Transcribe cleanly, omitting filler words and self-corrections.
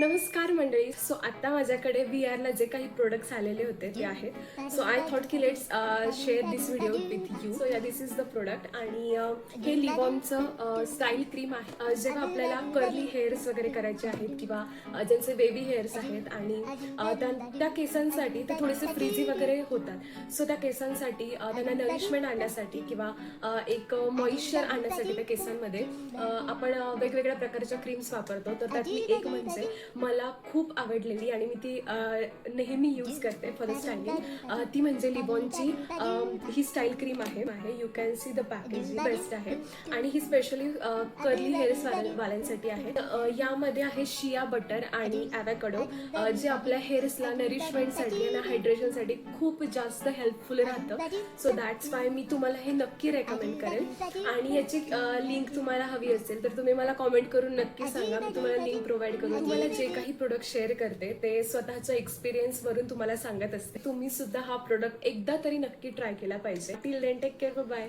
नमस्कार मंडळी. सो आता माझ्याकडे VR जे काही प्रोडक्ट्स आलेले होते ते आहेत. सो आय थॉट की let's share this video with you. So या दिस इज द प्रोडक्ट आणि हे लिवॉनचं स्टाईल क्रीम आहे. जेव्हा आपल्याला कर्ली हेअर्स वगैरे करायचे आहेत किंवा ज्यांचे बेबी हेअर्स आहेत आणि त्या केसांसाठी ते थोडेसे फ्रीझी वगैरे होतात. सो त्या केसांसाठी त्यांना नरिशमेंट आणण्यासाठी किंवा एक मॉइश्चर आणण्यासाठी त्या केसांमध्ये आपण वेगवेगळ्या प्रकारच्या क्रीम्स वापरतो. तर त्यातली एक म्हणजे मला खूप आवडलेली आणि मी ती नेहमी यूज करते फॉर द स्टायलिंग, ती म्हणजे लिवॉनची ही स्टाईल क्रीम आहे. You can see the package, best आहे आणि ही स्पेशली कर्ली हेअर्स वाल्यांसाठी आहे. यामध्ये आहे शिया बटर आणि ॲव्होकाडो, जे आपल्या हेअर्सला नरिशमेंटसाठी आणि हायड्रेशनसाठी खूप जास्त हेल्पफुल राहतं. सो दॅट्स वाय मी तुम्हाला हे नक्की रेकमेंड करेन आणि याची लिंक तुम्हाला हवी असेल तर तुम्ही मला कॉमेंट करून नक्की सांगा. मी तुम्हाला लिंक प्रोव्हाइड करून तुम्हाला जे काही प्रोडक्ट शेअर करते ते स्वतःच्या एक्सपिरियन्स वरून तुम्हाला सांगत असते. तुम्ही सुद्धा हा प्रोडक्ट एकदा तरी नक्की ट्राय केला पाहिजे. Till then take care, bye.